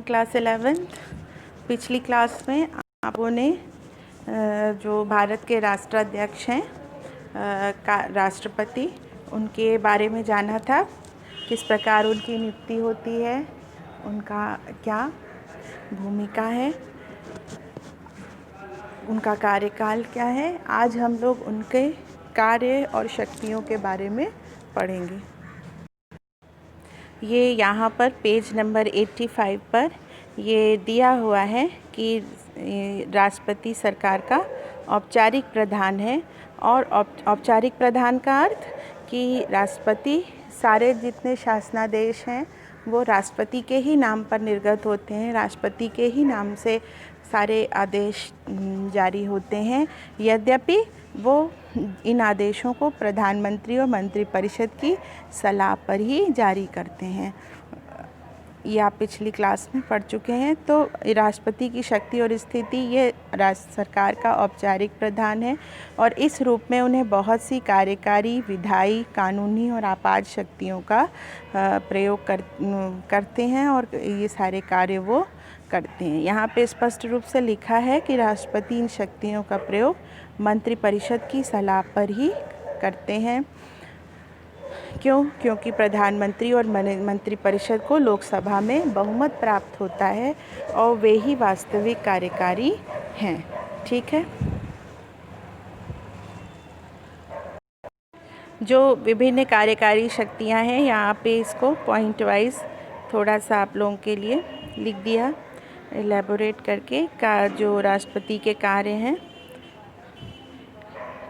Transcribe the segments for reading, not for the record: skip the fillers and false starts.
Class 11th। पिछली class में आपों ने जो भारत के राष्ट्राध्यक्ष हैं राष्ट्रपति, उनके बारे में जाना था, किस प्रकार उनकी नियुक्ति होती है, उनका क्या भूमिका है, उनका कार्यकाल क्या है। आज हम लोग उनके कार्य और शक्तियों के बारे में पढ़ेंगे। ये यहाँ पर पेज नंबर 85 पर ये दिया हुआ है कि राष्ट्रपति सरकार का औपचारिक प्रधान है। और औपचारिक प्रधान का अर्थ कि राष्ट्रपति सारे जितने शासनादेश हैं वो राष्ट्रपति के ही नाम पर निर्गत होते हैं, राष्ट्रपति के ही नाम से सारे आदेश जारी होते हैं। यद्यपि वो इन आदेशों को प्रधानमंत्री और मंत्रिपरिषद की सलाह पर ही जारी करते हैं। ये आप पिछली क्लास में पढ़ चुके हैं। तो राष्ट्रपति की शक्ति और स्थिति, ये राज्य सरकार का औपचारिक प्रधान है और इस रूप में उन्हें बहुत सी कार्यकारी, विधायी, कानूनी और आपात शक्तियों का प्रयोग करते हैं और ये सारे कार्य वो करते हैं। यहाँ पे स्पष्ट रूप से लिखा है कि राष्ट्रपति इन शक्तियों का प्रयोग मंत्रिपरिषद की सलाह पर ही करते हैं। क्यों? क्योंकि प्रधानमंत्री और मंत्रिपरिषद को लोकसभा में बहुमत प्राप्त होता है और वे ही वास्तविक कार्यकारी हैं। ठीक है। जो विभिन्न कार्यकारी शक्तियां हैं, यहाँ पे इसको पॉइंट वाइज थोड़ा सा आप लोगों के लिए लिख दिया एलैबोरेट करके। जो राष्ट्रपति के कार्य हैं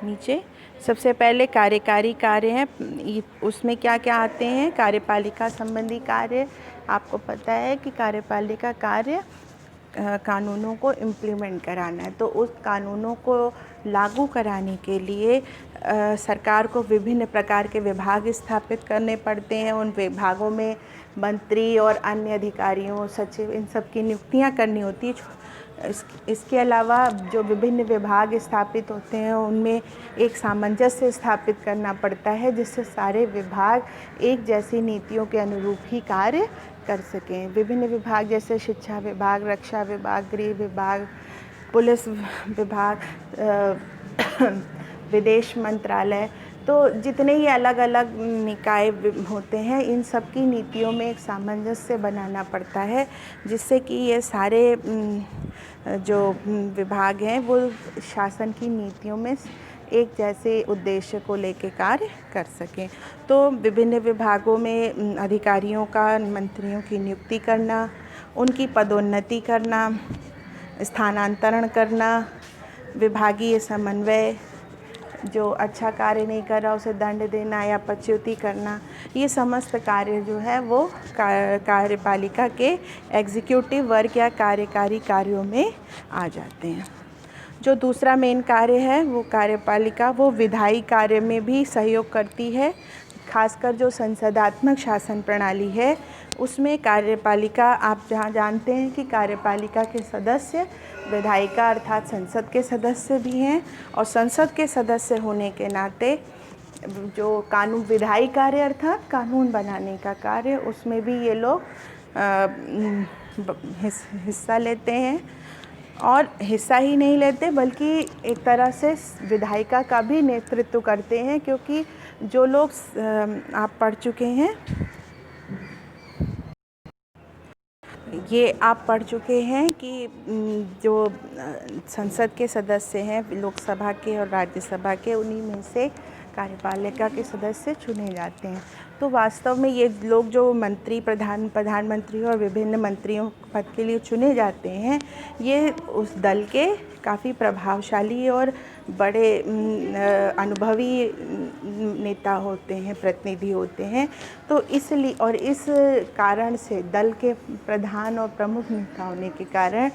नीचे, सबसे पहले कार्यकारी कार्य हैं। उसमें क्या क्या आते हैं? कार्यपालिका संबंधी कार्य। आपको पता है कि कार्यपालिका कार्य कानूनों को इम्प्लीमेंट कराना है। तो उस कानूनों को लागू कराने के लिए सरकार को विभिन्न प्रकार के विभाग स्थापित करने पड़ते हैं। उन विभागों में मंत्री और अन्य अधिकारियों, सचिव, इन सब की नियुक्तियाँ करनी होती है। इसके अलावा जो विभिन्न विभाग स्थापित होते हैं उनमें एक सामंजस्य स्थापित करना पड़ता है, जिससे सारे विभाग एक जैसी नीतियों के अनुरूप ही कार्य कर सकें। विभिन्न विभाग जैसे शिक्षा विभाग, रक्षा विभाग, गृह विभाग, पुलिस विभाग, विदेश मंत्रालय, तो जितने ही अलग अलग निकाय होते हैं, इन सब की नीतियों में एक सामंजस्य बनाना पड़ता है, जिससे कि ये सारे जो विभाग हैं वो शासन की नीतियों में एक जैसे उद्देश्य को लेकर कार्य कर सकें। तो विभिन्न विभागों में अधिकारियों का, मंत्रियों की नियुक्ति करना, उनकी पदोन्नति करना, स्थानांतरण करना, विभागीय समन्वय, जो अच्छा कार्य नहीं कर रहा उसे दंड देना या पदच्युति करना, ये समस्त कार्य जो है वो कार्यपालिका के एग्जीक्यूटिव वर्क या कार्यकारी कार्यों में आ जाते हैं। जो दूसरा मेन कार्य है वो कार्यपालिका वो विधायी कार्य में भी सहयोग करती है। खासकर जो संसदात्मक शासन प्रणाली है उसमें कार्यपालिका, आप जहाँ जानते हैं कि कार्यपालिका के सदस्य विधायिका अर्थात संसद के सदस्य भी हैं, और संसद के सदस्य होने के नाते जो कानून, विधायी कार्य अर्थात कानून बनाने का कार्य, उसमें भी ये लोग हिस्सा लेते हैं। और हिस्सा ही नहीं लेते बल्कि एक तरह से विधायिका का भी नेतृत्व करते हैं, क्योंकि जो लोग आप पढ़ चुके हैं, ये आप पढ़ चुके हैं कि जो संसद के सदस्य हैं, लोकसभा के और राज्यसभा के, उन्हीं में से कार्यपालिका के सदस्य चुने जाते हैं। तो वास्तव में ये लोग जो मंत्री, प्रधानमंत्री और विभिन्न मंत्रियों पद के लिए चुने जाते हैं, ये उस दल के काफ़ी प्रभावशाली और बड़े अनुभवी नेता होते हैं, प्रतिनिधि होते हैं। तो इसलिए और इस कारण से दल के प्रधान और प्रमुख नेता होने के कारण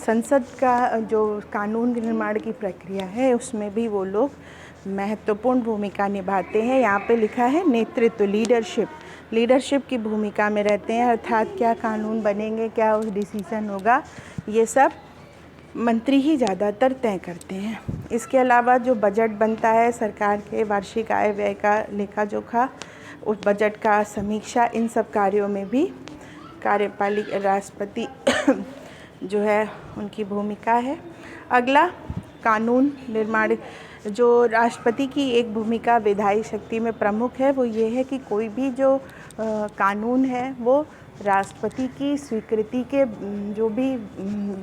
संसद का जो कानून निर्माण की प्रक्रिया है उसमें भी वो लोग महत्वपूर्ण भूमिका निभाते हैं। यहाँ पे लिखा है नेतृत्व, लीडरशिप की भूमिका में रहते हैं, अर्थात क्या कानून बनेंगे, क्या उस डिसीजन होगा, ये सब मंत्री ही ज़्यादातर तय करते हैं। इसके अलावा जो बजट बनता है सरकार के, वार्षिक आय व्यय का लेखा जोखा, उस बजट का समीक्षा, इन सब कार्यों में भी कार्यपालिका राष्ट्रपति जो है उनकी भूमिका है। अगला, कानून निर्माण। जो राष्ट्रपति की एक भूमिका विधायी शक्ति में प्रमुख है वो ये है कि कोई भी जो कानून है वो राष्ट्रपति की स्वीकृति के जो भी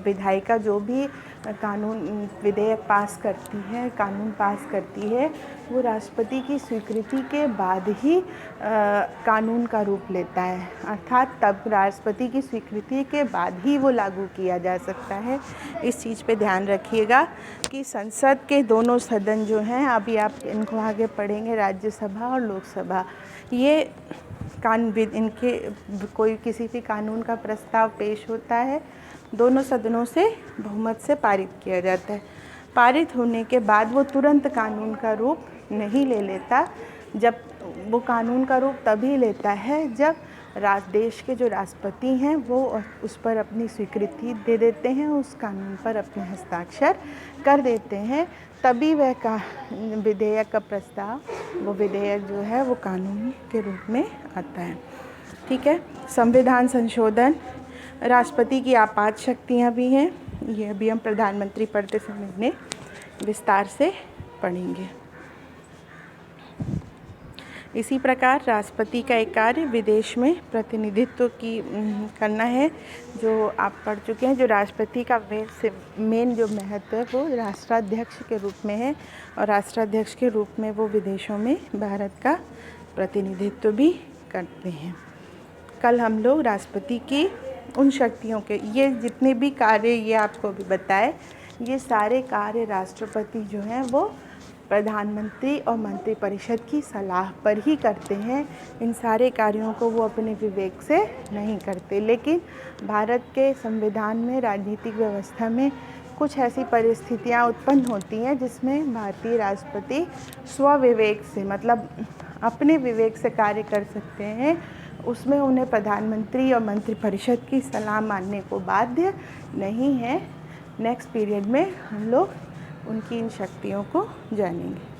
विधायिका जो भी कानून विधेयक पास करती है, कानून पास करती है, वो राष्ट्रपति की स्वीकृति के बाद ही कानून का रूप लेता है। अर्थात तब राष्ट्रपति की स्वीकृति के बाद ही वो लागू किया जा सकता है। इस चीज़ पे ध्यान रखिएगा कि संसद के दोनों सदन जो हैं, अभी आप इनको आगे पढ़ेंगे, राज्यसभा और लोकसभा, ये इनके कोई किसी भी कानून का प्रस्ताव पेश होता है, दोनों सदनों से बहुमत से पारित किया जाता है। पारित होने के बाद वो तुरंत कानून का रूप नहीं ले लेता। जब वो कानून का रूप तभी लेता है जब देश के जो राष्ट्रपति हैं वो उस पर अपनी स्वीकृति दे देते हैं, उस कानून पर अपने हस्ताक्षर कर देते हैं, तभी वह विधेयक का प्रस्ताव, वो विधेयक जो है वो कानून के रूप में आता है। ठीक है। संविधान संशोधन, राष्ट्रपति की आपात शक्तियाँ भी हैं, ये अभी हम प्रधानमंत्री पढ़ते समय विस्तार से पढ़ेंगे। इसी प्रकार राष्ट्रपति का एक कार्य विदेश में प्रतिनिधित्व की करना है, जो आप पढ़ चुके हैं। जो राष्ट्रपति का मेन जो महत्व है वो राष्ट्राध्यक्ष के रूप में है, और राष्ट्राध्यक्ष के रूप में वो विदेशों में भारत का प्रतिनिधित्व भी करते हैं। कल हम लोग राष्ट्रपति की उन शक्तियों के, ये जितने भी कार्य ये आपको भी बताए, ये सारे कार्य राष्ट्रपति जो हैं वो प्रधानमंत्री और मंत्रिपरिषद की सलाह पर ही करते हैं। इन सारे कार्यों को वो अपने विवेक से नहीं करते। लेकिन भारत के संविधान में, राजनीतिक व्यवस्था में कुछ ऐसी परिस्थितियां उत्पन्न होती हैं जिसमें भारतीय राष्ट्रपति स्वविवेक से, मतलब अपने विवेक से कार्य कर सकते हैं। उसमें उन्हें प्रधानमंत्री और मंत्रिपरिषद की सलाह मानने को बाध्य नहीं है। नेक्स्ट पीरियड में हम लोग उनकी इन शक्तियों को जानेंगे।